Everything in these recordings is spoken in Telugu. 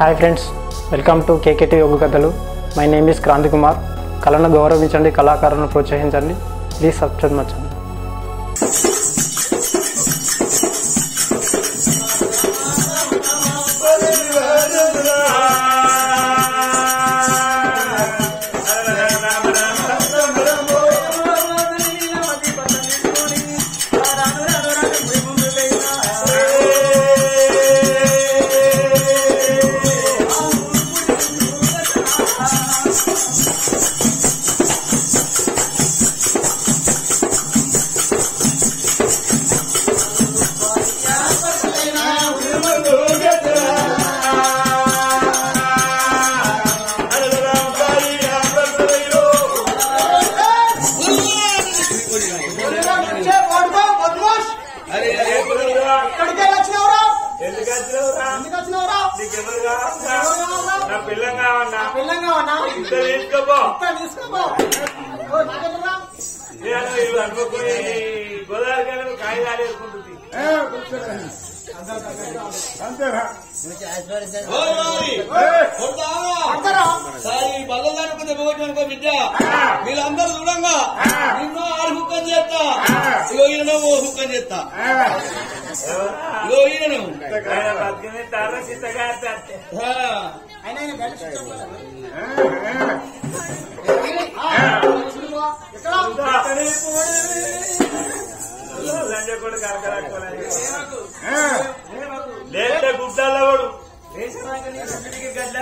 Hi friends, welcome to KKT Yoga కథలు. My name is Kranthi Kumar. కళను గౌరవించండి, కళాకారులను ప్రోత్సహించండి. Please subscribe my channel. Godavari కాయగాలి ఎదుర్కొంటుంది. బల్లదానికి పోగొట్టుకో విద్య వీళ్ళందరూ చూడంగా నిన్నో ఆరు హుక్కం చేస్తా, ఇగో ఈయన హుక్కం చేస్తా, ఇగో ఈయన లేట గుడ్డాల వాడు గడ్డ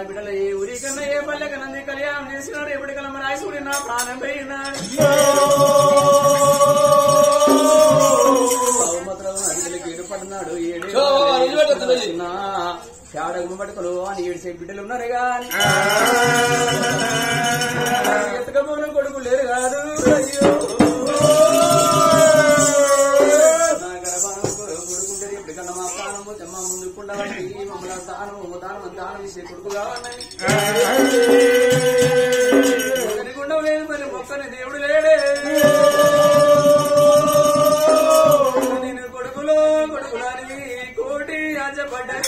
బిడ్డలు ఏ ఊరి కన్నా ఏ పల్లె కన్నా కళ్యాణం చేసినాడు. ఎప్పటి కలమ రాయసూడి నా ప్రాణం పోయినాడు. అదిలకి ఏడు పడినాడు. ఏడు ఇల్లు పెట్టదు చాడగులు పట్టుకోలు అని ఏడిసే బిడ్డలు ఉన్నారు కానీ ఎత్తకపోవడం కొడుకు లేరు కాదు. అయ్యో నా గర్భానం కొడుకుంటే ఎప్పటికన్నా మా ప్రాణము తెమ్మ ముందుకుండా మమ్మల్ని దానం ఇచ్చే కొడుకు కావాలని గుండం లేదు మరి మొక్కని దేవుడు లేడే. నేను కొడుకులని కోటి ఆశపడ్డే.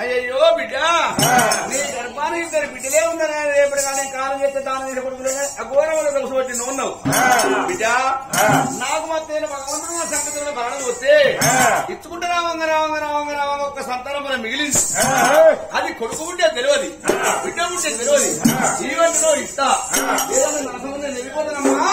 అయ్యో బిడ్డ నీ గర్భాన్ని ఇద్దరు బిడ్డలే ఉన్నారా రేపటి కానీ కాలం చేస్తే దాని మీద కొడుకులే ఘోరంలో దోషపట్టి ఉన్నావు బిడ్డ. నాకు మధ్య భగవంతుడు సంగతిలో మరణం వస్తే ఇచ్చుకుంటే రావంగా ఒక్క సంతానం మనం మిగిలింది. అది కొడుకు ఉంటే తెలియదు, బిడ్డ ఉంటే తెలియదు. జీవనంలో ఇస్తా ఏదైనా నరసంగా వెళ్ళిపోతానమ్మా.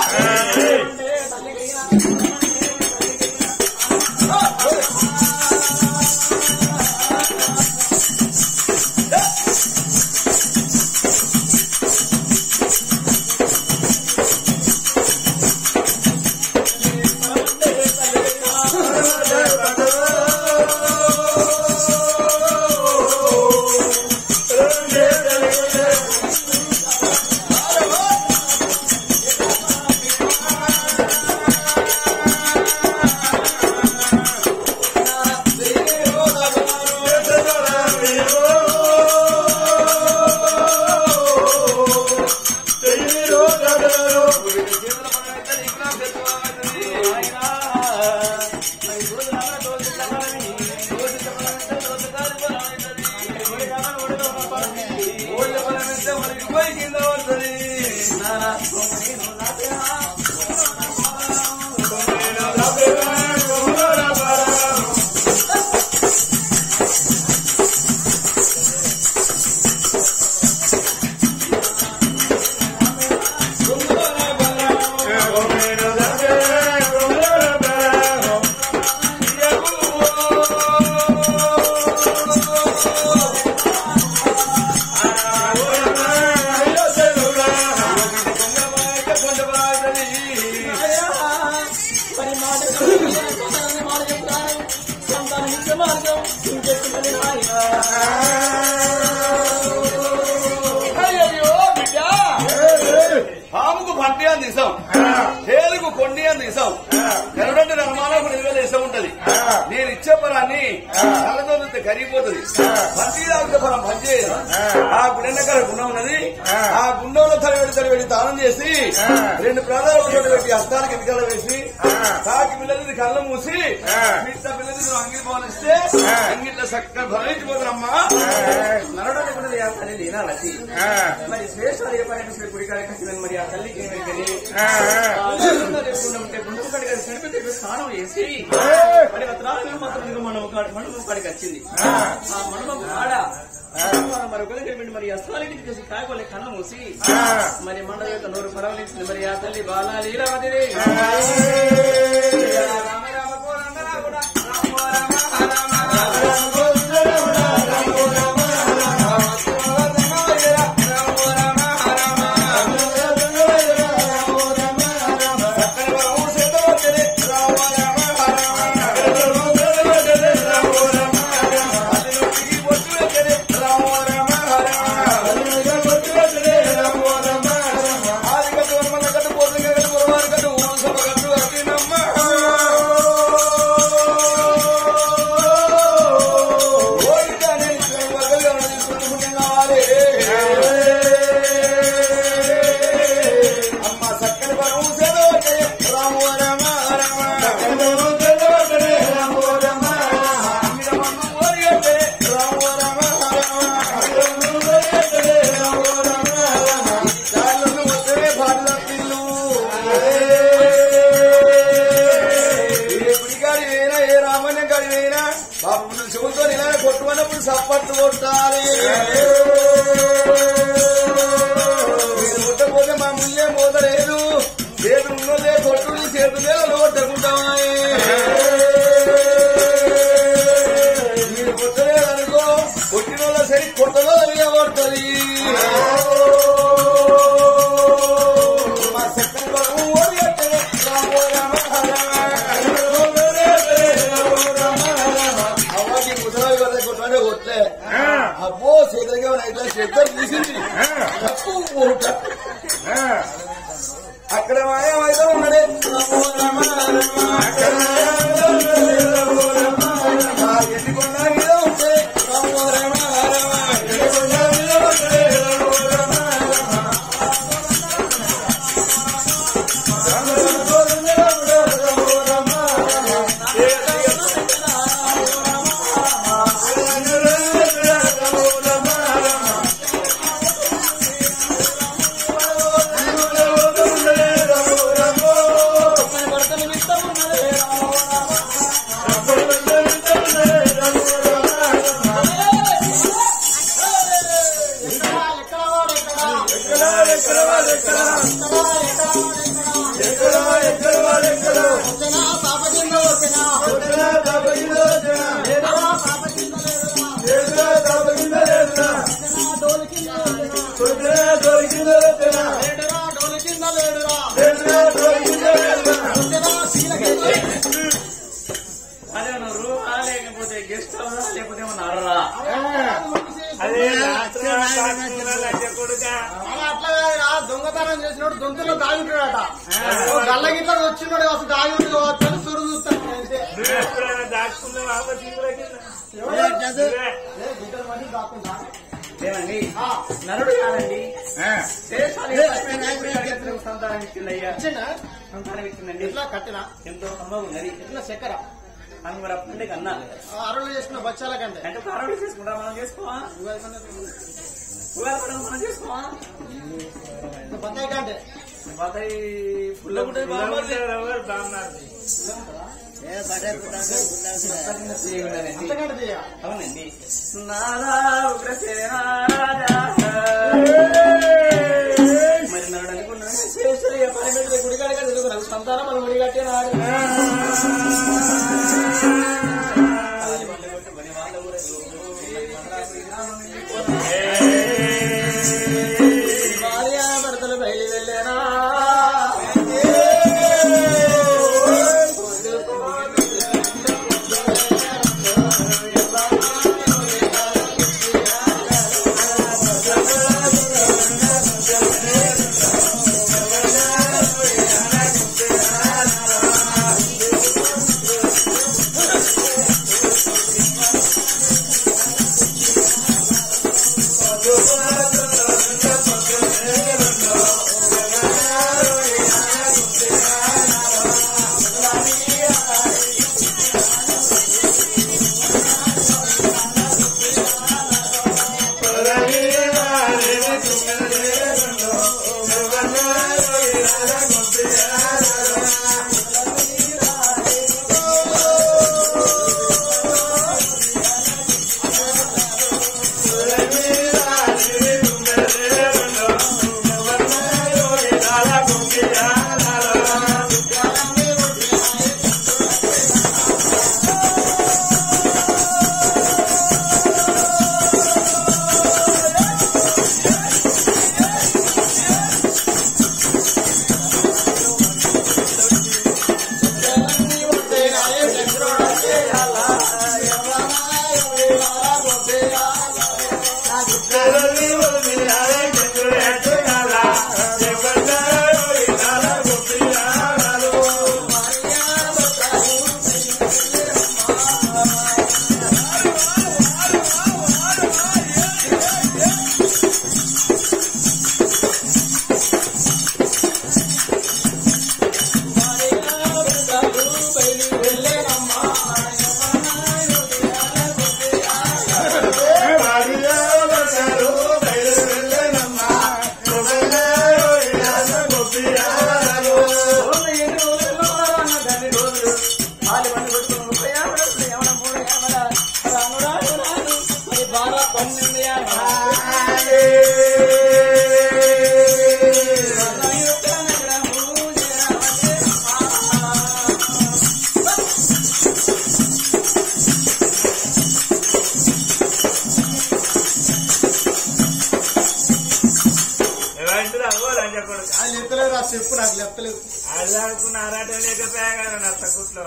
పాముకు పంటి అని తీసాం, తేలుకు కొండి అని తీసాం, ఎరడంటే రమాలకు 2,000 ఇష్టం ఉంటది. నేను ఇచ్చే పరాన్ని నల్లతో కరిగిపోతుంది. పంటి దాకా ఫలం పనిచేయదు. ఆ గుండెనకర గుండం ఉన్నది. ఆ గుండంలో తడిపెట్టి దానం చేసి 2 ప్రాణాలు పెట్టి హస్తానికి ఎన్నికలు వేసి కాకి పిల్లలది కళ్ళు మూసి మిగతా పిల్లలది అంగిలి పాలిస్తే అంగిట్లో చక్కగా భరించిపోతారమ్మా. నరడనుకున్నది ఆ తల్లి లేనాలసి మరి శ్రేష్ఠాలు ఏ పర్యటన గుడికాడ మరి ఆ తల్లికి ఉంటే గుండు కడిగా చనిపోతే స్నానం చేసి మరి రత్నాలు మాత్రం మనుమ కాడికి వచ్చింది. ఆ మనుమ ఆడ మరి ఒకరికి మరి అస్త్రాలకి చేసి కాయకోలే కళ్ళ మూసి మరి మండ యొక్క 100 పరవలించింది. మరి ఆ తల్లి బాలా లీలావతి చెబుతో ఇలా కొట్టుకున్నప్పుడు సప్పట్లు కొట్టాలి. కొట్టకపోతే మా ముల్లే మోదలేదు. చేతులు ఉన్నదే కొట్టుడు చేతులే కొట్టుకుంటామా. మీరు కొట్టలేదనుకో కొట్టిన వాళ్ళ సరి కొట్టలో అవిగా కొడుతుంది. మా చక్కని బాబు ఓడి రామ రామ కొట్లే అబ్బో చేతులకే ఇట్లా చేతులు తీసింది అక్కడ మాయమైతే ఉన్నదే ఎన్నికొండ మీద ఉంటే లేకపోతే గెస్ట్ హౌస్ లేకపోతే ఏమన్నా అదే అట్లా దొంగతనం చేసినోడు దొంగలో దాగుంటాడట గల్ల గిట్ల వచ్చినాడు అసలు దాగి కావచ్చు సురు చూస్తాను లేదండి నరుడు కాదండి సంతానం ఇచ్చిందయ్యా సంతానం ఇచ్చిందండి ఇట్లా కట్టినా ఎంతో సంభవం ఉన్నది ఇట్లా చక్కెర మనం కూడా పండుగ అన్నా అరువులు చేసుకున్న బచ్చాల కంటే అంటే అరవై చేసుకుంటా మనం చేసుకోవా ఉగాది పండుగ మనం చేసుకోవా బత్తాయి కంటే బత్తాయి ఫుల్ అంతకంటే అవునండి నాదా ఉగ్రసేనారాజా మరి నరుడు అనుకున్నాను శ్రేష్ఠయ్య పని మీద గుడికాడ తెలుగున్నాను సంతానం మనం గుడి కట్టినాడు భర్తలు బయలు వెళ్ళానా చెప్పు నాకు చెప్తలేదు అడుగుకున్న ఆరాట లేకపోయా కదా నా తక్కుట్లో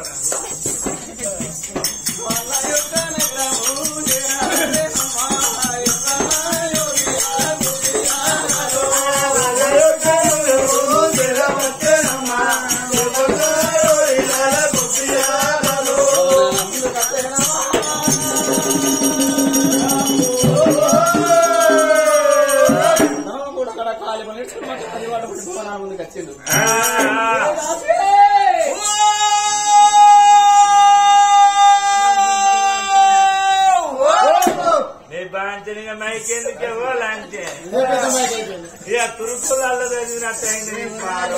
మైకెందుకే అంటే ఇదే పెద్ద మైక్ అయిపోయింది. ఇక తురుకులలో చదివినట్టు అయింది నీ పాడు.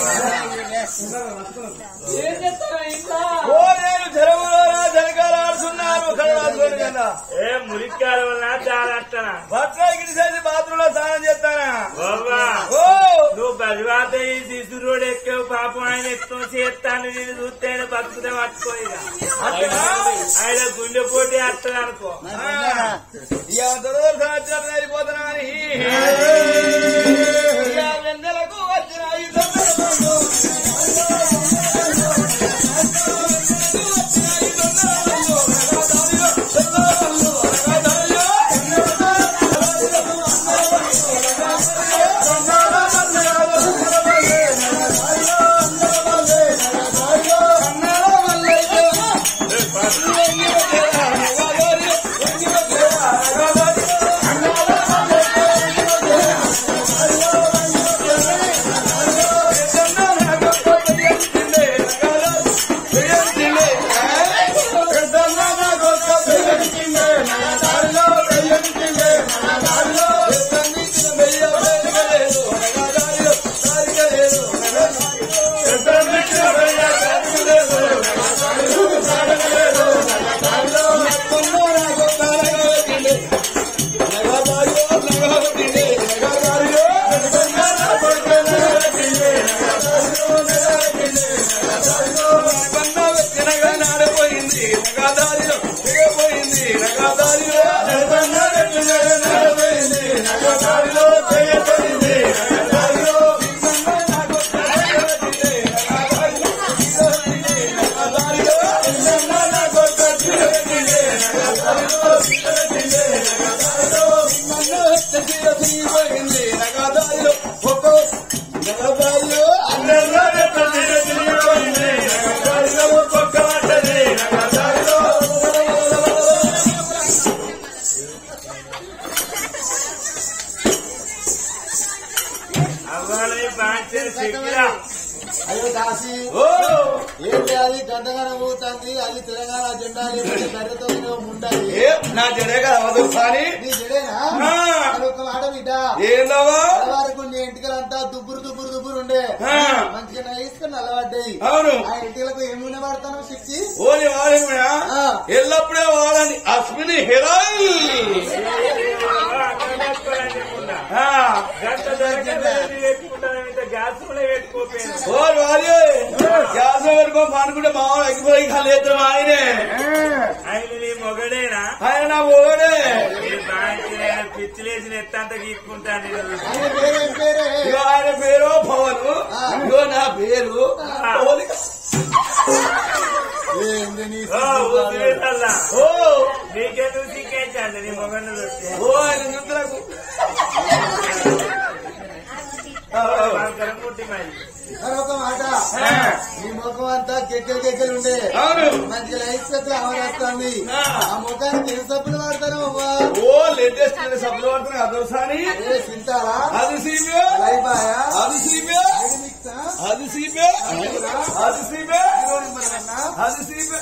ఏం చేస్తారా ఇంట్లో ఓ నేను చెరువులో జనకాలాడుతున్నాను కలవాడుకోను కదా ఏ మురికాల వల్ల చాలట్టనా బట్టలకి చేసి బాత్రూంలో స్నానం చేస్తానా బాబా ఓ నువ్వు బలివాత ఈ శిశురోడు ఎక్కావు పాపం ఆయన ఎక్కువ చేస్తాను నేను చూస్తే ఆయన బతుకుతే పట్టుకోయిగా ఆయన గుండె పోటీ వస్తుంది అనుకో సంవత్సరం అయిపోతున్నా అని వెన్నెలకు వచ్చిన అయ్యో దాసి ఏంటి అది గంటగానే పోతుంది అది తెలంగాణ జెండా లేకపోతే బర్రెతో ఉండాలి నా జడే కదా వదలు సాని నీ జడేనా ఒక మాట బిడ్డ ఏందవా వరకు నీ ఇంటికలంతా దుబ్బురు దుబ్బురు దుబ్బురు ఉండే మంచిగా నైసుకొని అలవాడ్డాయి అవును ఆ ఇంటికలకు ఏమున్నా వాడతాను శక్తి ఓని వాడేమియా ఎల్లప్పుడే వాడని అశ్విని హెరాయిన్ గ్యాస్ కూడా పెట్టుకోపోయింది ఓ వాడే గ్యాస్ పెట్టుకో అనుకుంటే మామూలు ఎక్కిపోయి లేద్దాం ఆయనే ఆయన నీ మొగడేనా ఆయన నా మొగడే పిచ్చిలేసిన ఎత్తంత గీక్కుంటాను ఆయన పేరేం పేరే ఇగో ఆయన పేరు పవన్ ఇగో నా పేరు పవన్. ఏంది నీ ఓ నీకెందుకు సిక్కేంచండి నీ మొగను చూస్తే ఓ ఆయన నిద్రకు పుట్టి మరి ఒక మాట నీ ముఖం అంతా కెక్కలు ఉండే అవును మంచిగా లైఫ్ సత్తులు అమరేస్తుంది ఆ ముఖానికి ఎన్ని సబ్బులు వాడతారు అవ్వా ఓ లేటెస్ట్ సబ్బులు పడుతున్నాయి అదొసాని తింటారా అది సీబే లైఫాయా అది సీబే మిక్సా అది సీబే అది సీబే అది సీబే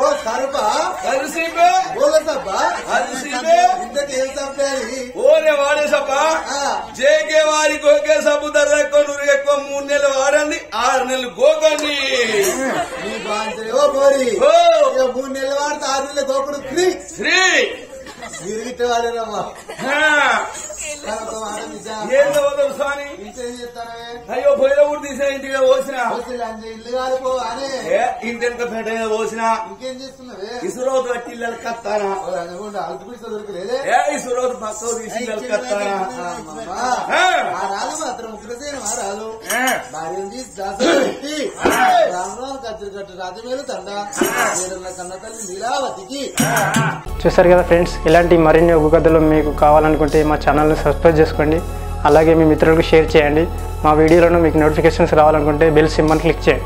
ఓ సరుపా అది సీబే ఓల సబ్బా అది సీబే ఇంతకు ఏం సబ్బాలి ఓనే వాడే సబ్బా జేకే వారి గోకే సబ్బు ధర ఎక్కువ నూరు ఎక్కువ 3 నెలలు వాడండి 6 నెలలు గోకండి నీ బాంచరి ఓ పోరి ఓ 3 నెలలు వాడితే 6 నెలలు గోకుడు ఫ్రీ శ్రీ విరిగిట్ట వాడేరమ్మా ఏందో స్వామి ఇంకేం చెప్తానే అయ్యో పొయ్యిలో కూడా తీసిన ఇంటికి పోసిన ఇల్లు కాలిపో అనే ఇంటి వెనక పేట మీద పోసిన ఇంకేం చేస్తున్నావే ఇసురోజు కట్టి ఇళ్ళకి కత్తానా అల్పిడితో దొరకలేదే ఇసురోజు పక్కకు తీసి ఇళ్ళకి కత్తానా ఆ రాజు మాత్రం ఉగ్రసేన రాజు భార్య దాసి రామరావు కత్తిరి కట్టు రాజమేలు తండ కన్న తల్లి లీలావతికి. చూసారు కదా ఫ్రెండ్స్, ఇలాంటి మరిన్ని ఒగ్గు కథలు మీకు కావాలనుకుంటే మా ఛానల్ని సబ్స్క్రైబ్ చేసుకోండి. అలాగే మీ మిత్రులకు షేర్ చేయండి. మా వీడియోలను మీకు నోటిఫికేషన్స్ రావాలనుకుంటే బెల్ సింబల్ క్లిక్ చేయండి.